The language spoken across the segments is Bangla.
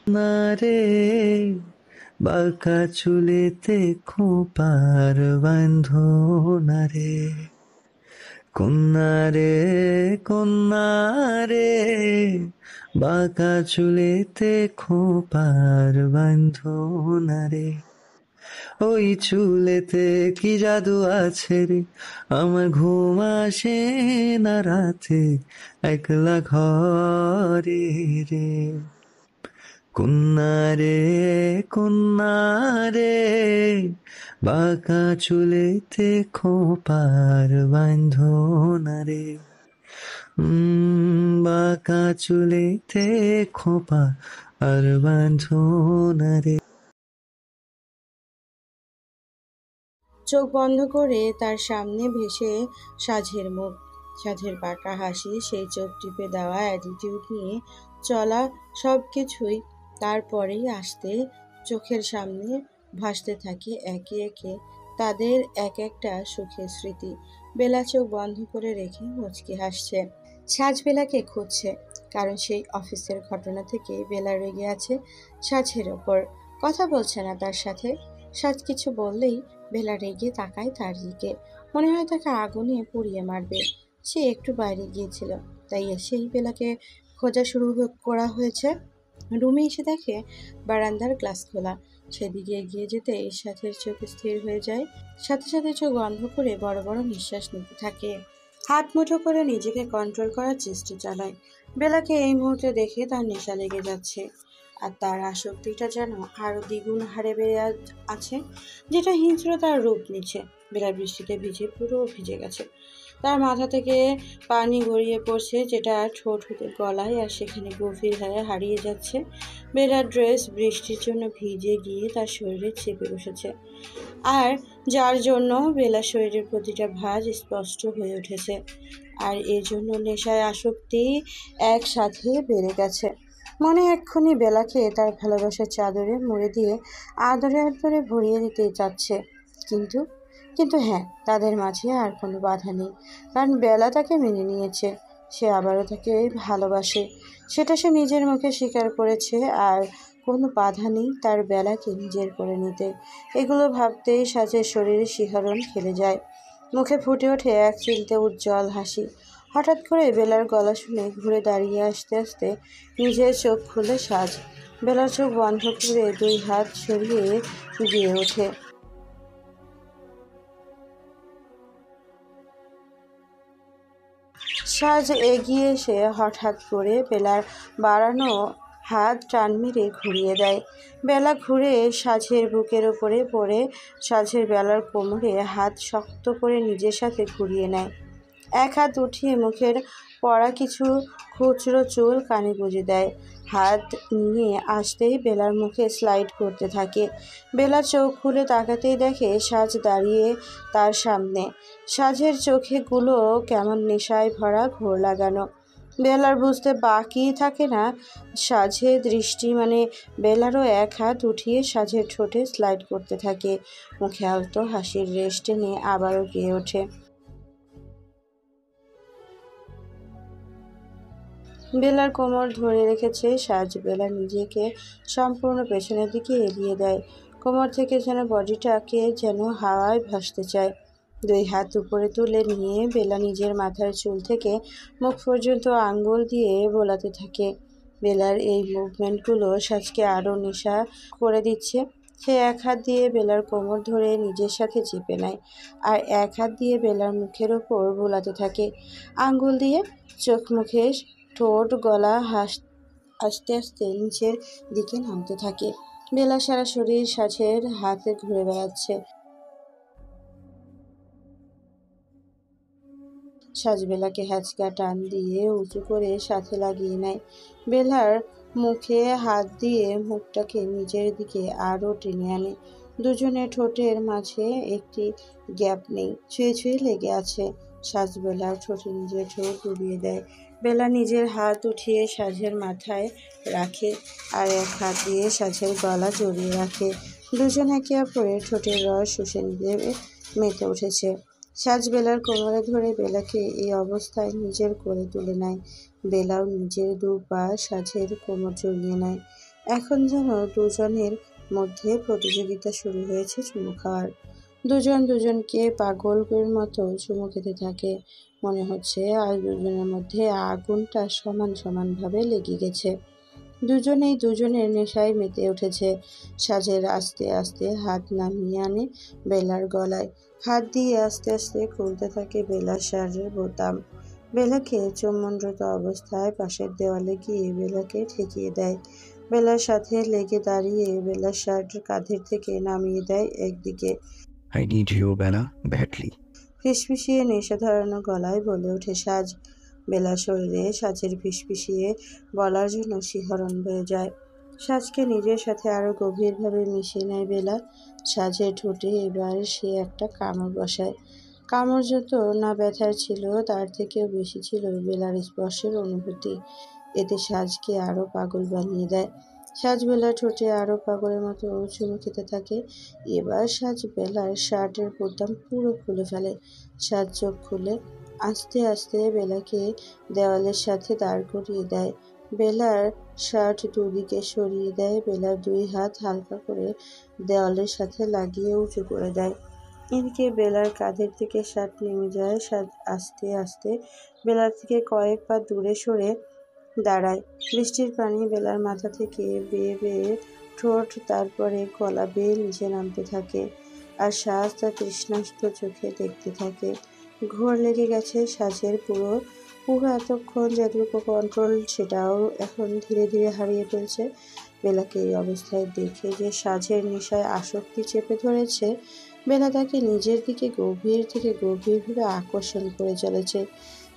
না রে বাঁকা চুলেতে খোঁপার বাঁধনা রে, কন্যা রে কন্যা রে, বাঁকা চুলেতে খোঁপার বাঁধনা রে। ওই চুলেতে কি জাদু আছে রে, আমার ঘুম আসে না রাতে একলা ঘরে রে। কন্যা রে কন্যা রে, বাঁকা চুলেতে খোঁপার বাঁধনা রে। বাঁকা চুলেতে খোঁপা আর বাঁধনা রে। চোখ বন্ধ করে তার সামনে ভেসে সাজের মুখ, সাজের বাঁকা হাসি, সেই চোখ টিপে দেওয়া অ্যাটিটিউড নিয়ে চলা, সবকিছুই তারপরেই আসতে চোখের সামনে ভাসতে থাকে একে একে তাদের এক একটা সুখের স্মৃতি। বেলা চোখ বন্ধ করে রেখে মুচকি হাসছে। সাজ বেলাকে খুঁজছে, কারণ সেই অফিসের ঘটনা থেকে বেলা রেগে আছে সাজের ওপর। কথা বলছে না তার সাথে। সাজ কিছু বললেই বেলা রেগে তাকায় তার দিকে, মনে হয় তাকে আগুনে পুড়িয়ে মারবে। সে একটু বাইরে গিয়েছিল, তাই এসেই বেলাকে খোঁজা শুরু করা হয়েছে। রুমে এসে দেখে বারান্দার গ্লাস খোলা। সেদিকে এগিয়ে যেতে সাথের চোখ স্থির হয়ে যায়। সাথে সাথে চোখ বন্ধ করে বড় বড় নিঃশ্বাস নিতে থাকে। হাত মুঠো করে নিজেকে কন্ট্রোল করার চেষ্টা চালায়। বেলাকে এই মুহূর্তে দেখে তার নেশা লেগে যাচ্ছে, আর তার আসক্তিটা যেন আরো দ্বিগুণ হারে বেড়ে আছে, যেটা হিংস্রতার রূপ নিচ্ছে। বেলা বৃষ্টিতে ভিজে পুরো ভিজে গেছে। তার মাথা থেকে পানি গড়িয়ে পড়ছে, যেটা ঠোঁট হতে গলায় আর সেখানে গভীর হয়ে হারিয়ে যাচ্ছে। বেলার ড্রেস বৃষ্টির জন্য ভিজে গিয়ে তার শরীরে চেপে বসেছে, আর যার জন্য বেলার শরীরের প্রতিটা ভাঁজ স্পষ্ট হয়ে উঠেছে। আর এর জন্য নেশায় আসক্তি একসাথে বেড়ে গেছে। মনে এক্ষুনি বেলাকে তার ভালোবাসার চাদরে মুড়ে দিয়ে আদরে আদরে ভরিয়ে দিতে চাচ্ছে। কিন্তু কিন্তু হ্যাঁ, তাদের মাঝে আর কোনো বাধা নেই, কারণ বেলা তাকে মেনে নিয়েছে। সে আবারও তাকে ভালোবাসে, সেটা সে নিজের মুখে স্বীকার করেছে। আর কোনো বাধা নেই তার বেলাকে নিজের করে নিতে। এগুলো ভাবতেই সাজের শরীরে শিহরণ খেলে যায়। মুখে ফুটে ওঠে এক চিলতে উজ্জ্বল হাসি। হঠাৎ করে বেলার গলা শুনে ঘুরে দাঁড়িয়ে আসতে আসতে নিজের চোখ খুলে সাজ। বেলার চোখ বন্ধ করে দুই হাত সরিয়ে গিয়ে ওঠে। সাজ এগিয়ে এসে হঠাৎ করে বেলার বাড়ানো হাত টান মেরে ঘুরিয়ে দেয়। বেলা ঘুরে সাজের বুকের উপরে পড়ে সাজের বেলার কোমরে হাত শক্ত করে নিজের সাথে ঘুরিয়ে নেয়। এক হাত উঠিয়ে মুখের পড়া কিছু খুচরো চুল কানে গুঁজে দেয়। হাত নিয়ে আসতেই বেলার মুখে স্লাইড করতে থাকে। বেলা চোখ খুলে তাকাতেই দেখে সাজ দাঁড়িয়ে তার সামনে। সাজের চোখেগুলো কেমন নেশায় ভরা, ঘোর লাগানো। বেলার বুঝতে বাকি থাকে না সাজের দৃষ্টি মানে। বেলারও এক হাত উঠিয়ে সাজের ঠোঁটে স্লাইড করতে থাকে। মুখে আলতো হাসির রেশ টেনে আবারও গেয়ে ওঠে। বেলার কোমর ধরে রেখেছে সাজ। বেলা নিজেকে সম্পূর্ণ পেছনের দিকে এলিয়ে দেয়। কোমর থেকে যেন বডিটাকে যেন হাওয়ায় ভাসতে চায়। দুই হাত উপরে তুলে নিয়ে বেলা নিজের মাথার চুল থেকে মুখ পর্যন্ত আঙ্গুল দিয়ে বোলাতে থাকে। বেলার এই মুভমেন্টগুলো সাজকে আরও নেশা করে দিচ্ছে। সে এক হাত দিয়ে বেলার কোমর ধরে নিজের সাথে চেপে নেয়, আর এক হাত দিয়ে বেলার মুখের ওপর বোলাতে থাকে। আঙ্গুল দিয়ে চোখ, মুখে, ঠোঁট, গলা আস্তে আস্তে নিচের দিকে নামতে থাকে। বেলা সারা শরীর সাজের হাতে ঘুরে বেড়াচ্ছে। সাজ বেলাকে হ্যাচকা টান দিয়ে উঁচু করে সাথে লাগিয়ে নেয়। বেলার মুখে হাত দিয়ে মুখটাকে নিজের দিকে আরও টেনে আনে। দুজনের ঠোঁটের মাঝে একটি গ্যাপ নেই, ছুঁয়ে ছুঁয়ে লেগে আছে। সাজ বেলার ঠোঁটে নিজের ঠোঁট ডুবিয়ে দেয়। বেলা নিজের হাত উঠিয়ে সাজের মাথায় রাখে, আর এক হাত দিয়ে সাজের গলা জড়িয়ে রাখে। দুজন একে অপরের ঠোঁটের রস শুষে নিতে মেতে উঠেছে। সাজ বেলার কোমরে ধরে বেলাকে এই অবস্থায় নিজের করে তুলে নেয়। বেলাও নিজের দু পা সাজের কোমর জড়িয়ে নেয়। এখন যেন দুজনের মধ্যে প্রতিযোগিতা শুরু হয়েছে চুমু খাওয়ার। দুজন দুজনকে পাগলের মতো চুমু খেতে থাকে। মনে হচ্ছে আজ দুজনের মধ্যে আগুনটা সমান সমানভাবে লেগে গেছে। দুজনেই দুজনের নেশায় মেতে উঠেছে। সাজের আস্তে আস্তে হাত নামিয়ে আনে বেলার গলায়। হাত দিয়ে আস্তে আস্তে খুলতে থাকে বেলার শার্টের বোতাম। বেলাকে চুম্বনরত অবস্থায় পাশের দেওয়ালে গিয়ে বেলাকে ঠেকিয়ে দেয়। বেলার সাথে লেগে দাঁড়িয়ে বেলার শার্ট কাঁধের থেকে নামিয়ে দেয় একদিকে। I need you, Bella, badly. ফিসফিসিয়ে নেশা ধরানো গলায় বলে ওঠে সাজ। বেলার শরীরে সাজের ফিসফিসিয়ে বলার জন্য শিহরণ বয়ে যায়। সাজকে নিজের সাথে আরো গভীরভাবে মিশিয়ে নেয় বেলা। সাজের ঠোঁটে এবার সে একটা কামড় বসায়। কামড় যত না ব্যথার ছিল তার থেকেও বেশি ছিল বেলার স্পর্শের অনুভূতি। এতে সাজকে আরো পাগল বানিয়ে দেয়। সাজ বেলার ঠোঁটে আরো পাগলের মতো চুমু খেতে থাকে। এবার সাজ বেলার শার্টের বোতাম পুরো খুলে ফেলে। সাজ চোখ খুলে আস্তে আস্তে বেলাকে দেওয়ালের সাথে দাঁড় করিয়ে দেয়। বেলার শার্ট দুদিকে সরিয়ে দেয়। বেলার দুই হাত হালকা করে দেওয়ালের সাথে লাগিয়ে উঁচু করে দেয়। এদিকে বেলার কাঁধের থেকে শার্ট নেমে যায়। সাজ আস্তে আস্তে বেলার থেকে কয়েক পা দূরে সরে দাঁড়ায়। বৃষ্টির পানি বেলার মাথা থেকে বেয়ে বেয়ে ঠোঁট তারপরে গলা বেয়ে নিচে নামতে থাকে। আর সাজ তার তৃষ্ণার্ত চোখে দেখতে থাকে। ঘোর লেগে গেছে সাজের পুরো পুরো এতক্ষণ যতটুকু কন্ট্রোল সেটাও এখন ধীরে ধীরে হারিয়ে ফেলছে। বেলাকে এই অবস্থায় দেখে যে সাজের নেশায় আসক্তি চেপে ধরেছে, বেলা তাকে নিজের দিকে গভীর থেকে গভীরভাবে আকর্ষণ করে চলেছে।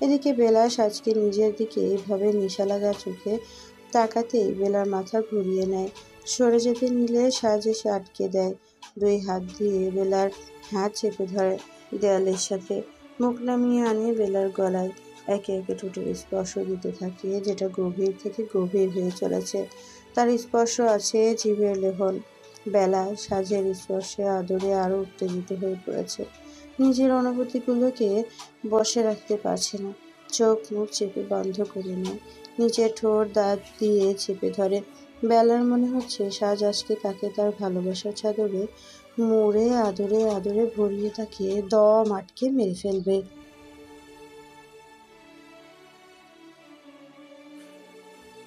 এদিকে বেলা সাজকে নিজের দিকে এইভাবে নেশা লাগা চোখে তাকাতেই বেলার মাথা ঘুরিয়ে নেয়। সরে যেতে নিলে সাজ এসে আটকে দেয়। দুই হাত দিয়ে বেলার হাত চেপে ধরে দেয়ালের সাথে। মুখ নামিয়ে আনে বেলার গলায়। একে একে ঠোঁটের স্পর্শ দিতে থাকে, যেটা গভীর থেকে গভীর হয়ে চলেছে। তার স্পর্শ আছে জিভের লেহন। বেলা সাজের স্পর্শে আদরে আরো উত্তেজিত হয়ে পড়েছে। নিজের অনুভূতিগুলোকে বশে রাখতে পারছে না। চোখ মুখ চেপে বন্ধ করে নেয়। নিচের ঠোঁট দাঁত দিয়ে চেপে ধরে। বেলার মনে হচ্ছে সাজ আজকে তাকে তার ভালোবাসার চাদরে মুড়ে আদরে আদরে ভরিয়ে তাকে দম আটকে মেরে ফেলবে।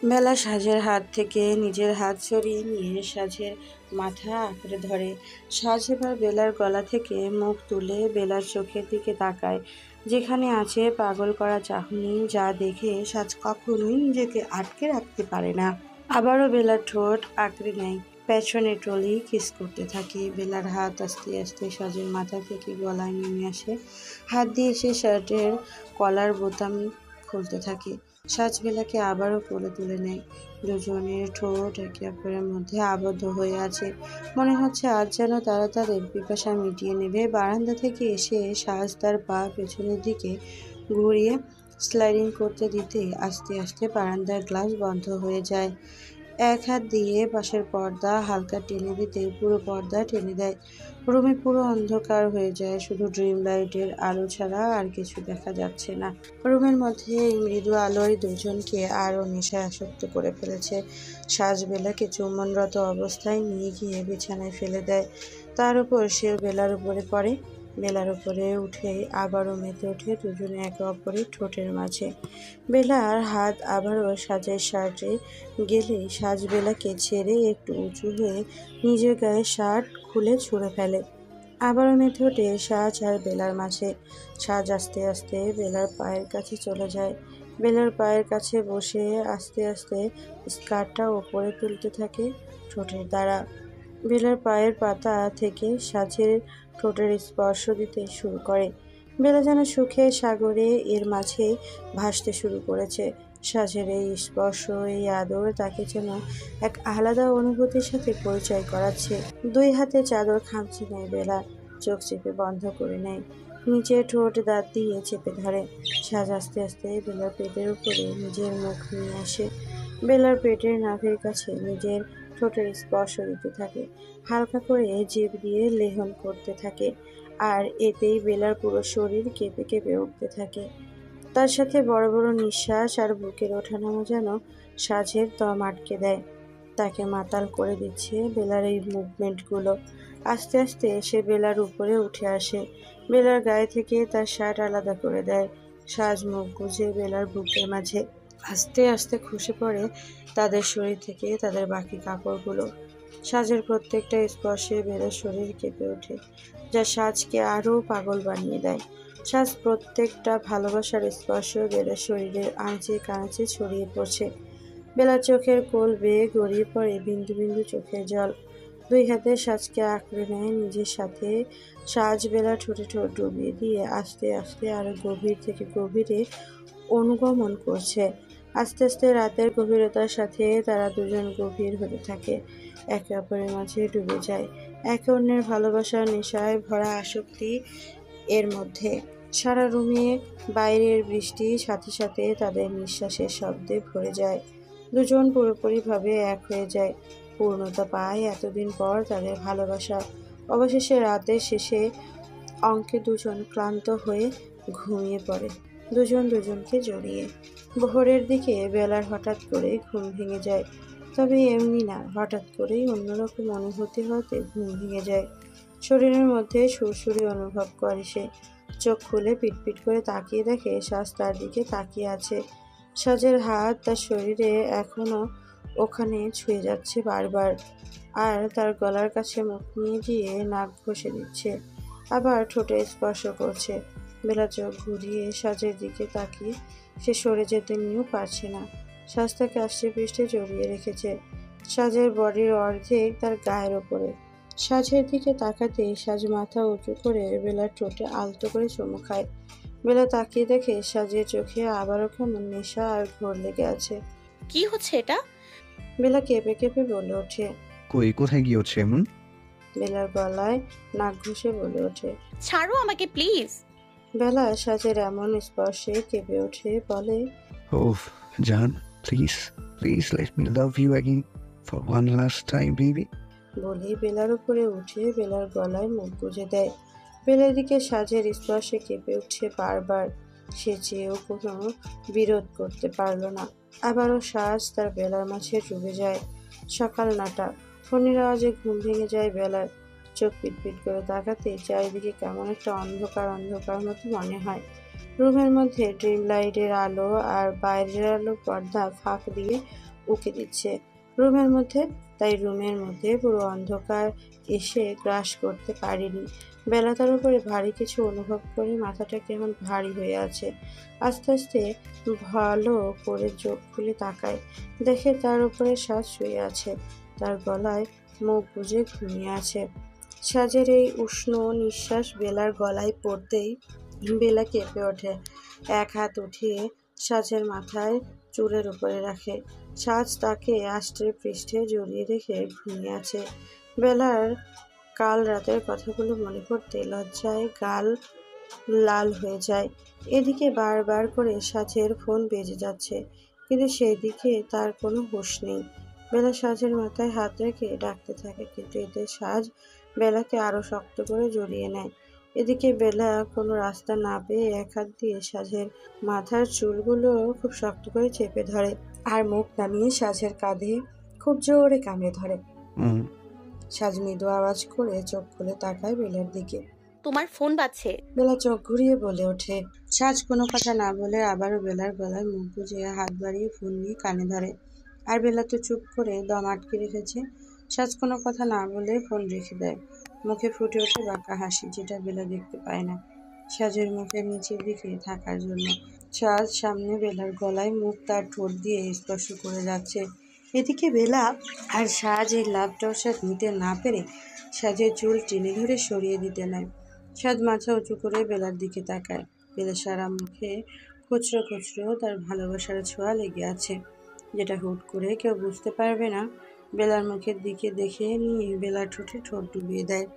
বেলা সাজের হাত থেকে নিজের হাত সরিয়ে নিয়ে সাজের মাথা আঁকড়ে ধরে। সাজ এবার বেলার গলা থেকে মুখ তুলে বেলার চোখের দিকে তাকায়, যেখানে আছে পাগল করা চাহনি, যা দেখে সাজ কখনোই নিজেকে আটকে রাখতে পারে না। আবারও বেলার ঠোঁট আঁকড়ে নেয়। পেছনে ট্রলি কিস করতে থাকে। বেলার হাত আস্তে আস্তে সাজের মাথা থেকে গলায় নেমে আসে। হাত দিয়ে সে শার্টের কলার বোতাম খুলতে থাকে। সাজ বেলাকে আবারও কোলে তুলে নেয়। দুজনের ঠোঁট একে অপরের মধ্যে আবদ্ধ হয়ে আছে। মনে হচ্ছে আজ যেন তারা তাদের পিপাসা মিটিয়ে নেবে। বারান্দা থেকে এসে সাজ তার পা পেছনের দিকে ঘুরিয়ে স্লাইডিং করতে দিতে আস্তে আস্তে বারান্দার গ্লাস বন্ধ হয়ে যায়। এক হাত দিয়ে পাশের পর্দা হালকা টেনে দিতে পুরো পর্দা টেনে দেয়। রুমে পুরো অন্ধকার হয়ে যায়। শুধু ড্রিম লাইটের আলো ছাড়া আর কিছু দেখা যাচ্ছে না। রুমের মধ্যে এই মৃদু আলোয় দুজনকে আরও নেশায় আসক্ত করে ফেলেছে। সাজ বেলাকে চুম্বনরত অবস্থায় নিয়ে গিয়ে বিছানায় ফেলে দেয়। তার উপর সেও বেলার উপরে পড়ে। বেলার উপরে উঠেই আবারও মেতে ওঠে দুজনে একে অপরের ঠোঁটের মাঝে। বেলার হাত আবারও সাজের শার্টে গেলেই সাজ বেলাকে ছেড়ে একটু উঁচু হয়ে নিজের গায়ে শার্ট খুলে ছুঁড়ে ফেলে। আবারও মেতে ওঠে সাজ আর বেলার মাঝে। সাজ আস্তে আস্তে বেলার পায়ের কাছে চলে যায়। বেলার পায়ের কাছে বসে আস্তে আস্তে স্কার্টটা ওপরে তুলতে থাকে ঠোঁটের দ্বারা। বেলার পায়ের পাতা থেকে সাজের ঠোঁটের স্পর্শ দিতে শুরু করে। বেলা যেন সুখের সাগরে এর মাঝে ভাসতে শুরু করেছে। সাজের এই স্পর্শ, এই আদর তাকে যেন এক আলাদা অনুভূতির সাথে পরিচয় করাচ্ছে। দুই হাতে চাদর খামচে নেয় বেলা। চোখ চেপে বন্ধ করে নেয়। নিচের ঠোঁট দাঁত দিয়ে চেপে ধরে। সাজ আস্তে আস্তে বেলার পেটের উপরে নিজের মুখ নিয়ে আসে। বেলার পেটের নাভির কাছে নিজের ঠোঁটের স্পর্শ দিতে থাকে। হালকা করে জিভ দিয়ে লেহন করতে থাকে। আর এতেই বেলার পুরো শরীর কেঁপে কেঁপে উঠতে থাকে। তার সাথে বড় বড় নিঃশ্বাস আর বুকের ওঠানামা যেন সাজের দম আটকে দেয়। তাকে মাতাল করে দিচ্ছে বেলার এই মুভমেন্টগুলো। আস্তে আস্তে সে বেলার উপরে উঠে আসে, বেলার গায়ে থেকে তার শার্ট আলাদা করে দেয়। সাজ মুখ গুজে বেলার বুকের মাঝে আস্তে আস্তে খসে পড়ে তাদের শরীর থেকে তাদের বাকি কাপড়গুলো। সাজের প্রত্যেকটা স্পর্শে বেলার শরীর কেঁপে ওঠে, যা সাজকে আরও পাগল বানিয়ে দেয়। সাজ প্রত্যেকটা ভালোবাসার স্পর্শ বেলার শরীরের আঁচে কাঁচে ছড়িয়ে পড়ছে। বেলার চোখের কোল বেয়ে গড়িয়ে পড়ে বিন্দু বিন্দু চোখের জল। দুই হাতে সাজকে আঁকড়ে নেয় নিজের সাথে। সাজ বেলা ঠোঁটে ঠোঁট ডুবিয়ে দিয়ে আস্তে আস্তে আরো গভীর থেকে গভীরে অনুগমন করছে। আস্তে আস্তে রাতের গভীরতার সাথে তারা দুজন গভীর হতে থাকে, একে অপরের মাঝে ডুবে যায়। একে অন্যের ভালোবাসার নেশায় ভরা আসক্তি এর মধ্যে। সারা রুমে বাইরের বৃষ্টির সাথে সাথে তাদের নিঃশ্বাসের শব্দে ভরে যায়। দুজন পুরোপুরিভাবে এক হয়ে যায়, পূর্ণতা পায় এতদিন পর তাদের ভালোবাসা। অবশেষে রাতের শেষে অঙ্কে দুজন ক্লান্ত হয়ে ঘুমিয়ে পড়ে, দুজন দুজনকে জড়িয়ে। ভোরের দিকে বেলার হঠাৎ করে ঘুম ভেঙে যায়, তবে এমনি না, হঠাৎ করেই অন্যরকম অনুভূতি হতে ঘুম ভেঙে যায়। শরীরের মধ্যে সুরসুরি অনুভব করে সে। চোখ খুলে পিটপিট করে তাকিয়ে দেখে সাজ তার দিকে তাকিয়ে আছে। সাজের হাত তার শরীরে এখনো ওখানে ছুঁয়ে যাচ্ছে বারবার, আর তার গলার কাছে মুখ নিয়ে গিয়ে নাক ঘষে দিচ্ছে, আবার ঠোঁটে স্পর্শ করছে। বেলা চোখ ঘুরিয়ে সাজের দিকে তাকিয়ে সে সরে যেতে নিয়েও পারছে না। সাজ তাকে আষ্টে পৃষ্ঠে জড়িয়ে রেখেছে, সাজের বডির অর্ধেক তার গায়ের ওপরে। সাজের দিকে তাকাতেই সাজ মাথা উঁচু করে বেলার ঠোঁটে আলতো করে চুমু খায়। বেলা তাকিয়ে দেখে সাজের চোখে আবারও কেমন নেশা আর ঘোর লেগে আছে। কি হচ্ছে এটা? বেলা কেঁপে কেঁপে বলে ওঠে। কই কোথায় গিয়েছে এমন? বেলার গলায় নাক ঘষে বলে ওঠে। ছাড়ো আমাকে প্লিজ। বেলা সাজের এমন স্পর্শে কেঁপে ওঠে, বলে, ওহ জান, please please let me love you again for one last time baby. বলেই বেলার উপরে উঠে বেলার গলায় মুখ গুজে দেয়। বেলার দিকে সাজের স্পর্শে কেঁপে উঠছে বারবার। সে চেয়েও কোনো বিরোধ করতে পারল না। আবারও সাজ তার বেলার মাঝে ডুবে যায়। সকাল 9টা, ফোনের আওয়াজে ঘুম ভেঙে যায় বেলার। চোখ পিটপিট করে তাকাতে চারিদিকে কেমন একটা অন্ধকার অন্ধকার মতো মনে হয়। রুমের মধ্যে ড্রিম লাইটের আলো আর বাইরের আলো পর্দা ফাঁক দিয়ে উকি দিচ্ছে রুমের মধ্যে, তাই রুমের মধ্যে পুরো অন্ধকার এসে গ্রাস করতে পারেনি। বেলা তার উপরে ভারী কিছু অনুভব করে মাথাটা কেমন ভারী হয়ে আছে। আস্তে আস্তে ভালো করে চোখ খুলে তাকায়, দেখে তার উপরে সাজ শুয়ে আছে, তার গলায় মুখ গুজে ঘুমিয়ে আছে। সাজের এই উষ্ণ নিঃশ্বাস বেলার গলায় পড়তেই বেলা কেঁপে ওঠে। এক হাত উঠিয়ে সাজের মাথায় চুলের উপরে রাখে। সাজ তাকে আষ্টে পৃষ্ঠে জড়িয়ে রেখে ঘুমিয়ে আছে। বেলার কাল রাতের কথাগুলো মনে পড়তে লজ্জায় গাল লাল হয়ে যায়। এদিকে বারবার করে সাজের ফোন বেজে যাচ্ছে, কিন্তু সেই দিকে তার কোনো হুঁশ নেই। বেলা সাজের মাথায় হাত রেখে ডাকতে থাকে, কিন্তু এতে সাজ বেলাকে আরো শক্ত করে জড়িয়ে নেয়। এদিকে বেলা কোনো রাস্তা না পেয়ে এক হাত দিয়ে সাজের মাথার চুলগুলো খুব শক্ত করে চেপে ধরে, আর মুখ নামিয়ে সাজের কাঁধে খুব জোরে কামড়ে ধরে। সাজ মৃদু আওয়াজ করে চোখ খুলে তাকায় বেলার দিকে। তোমার ফোন বাজছে। বেলা চোখ ঘুরিয়ে বলে ওঠে। সাজ কোনো কথা না বলে আবারও বেলার গলায় মুখ গুজে হাত বাড়িয়ে ফোন নিয়ে কানে ধরে, আর বেলা তো চুপ করে দম আটকে রেখেছে। সাজ কোনো কথা না বলে ফোন রেখে দেয়। মুখে ফুটে ওঠে বাঁকা হাসি, যেটা বেলা দেখতে পায় না সাজের মুখের নিচের দিকে থাকার জন্য। সাজ সামনে বেলার গলায় মুখ তার ঠোঁট দিয়ে স্পর্শ করে যাচ্ছে। এদিকে বেলা আর সাজ এই লাভ টর্চার নিতে না পেরে সাজের চুল টেনে ধরে সরিয়ে দিতে নেয়। সাজ মাথা উঁচু করে বেলার দিকে তাকায়। বেলা সারা মুখে খুচরো খুচরো তার ভালোবাসার ছোঁয়া লেগে আছে, যেটা হুট করে কেউ বুঝতে পারবে না। বেলার মুখের দিকে দেখে নিয়ে বেলার ঠোঁটে ঠোঁট ডুবিয়ে দেয়,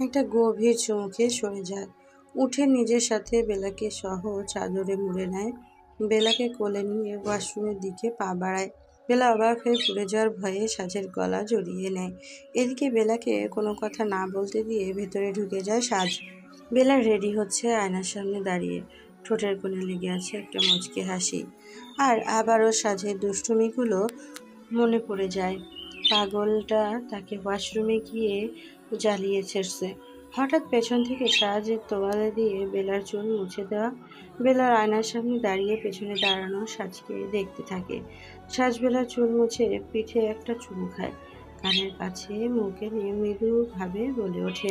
একটা গভীর চুমুকে সরে যায়। উঠে নিজের সাথে বেলাকে সহ চাদরে মুড়ে নেয়। বেলাকে কোলে নিয়ে ওয়াশরুমের দিকে পা বাড়ায়। বেলা অবাক হয়ে পুড়ে যাওয়ার ভয়ে সাজের গলা জড়িয়ে নেয়। এদিকে বেলাকে কোনো কথা না বলতে দিয়ে ভেতরে ঢুকে যায় সাজ। বেলা রেডি হচ্ছে, আয়নার সামনে দাঁড়িয়ে, ঠোঁটের কোণে লেগে আছে একটা মুচকি হাসি। আর আবারও সাজের দুষ্টুমিগুলো মনে পড়ে যায়। পাগলটা তাকে ওয়াশরুমে গিয়ে জ্বালিয়ে ছেড়ছে। হঠাৎ পেছন থেকে সাজের তোয়ালে দিয়ে বেলার চুল মুছে দেওয়া। বেলার আয়নার সামনে দাঁড়িয়ে পেছনে দাঁড়ানো সাজকে দেখতে থাকে। সাজ বেলার চুল মুছে পিঠে একটা চুমু খায়, কানের কাছে মুখে নিয়ে মৃদুভাবে বলে ওঠে,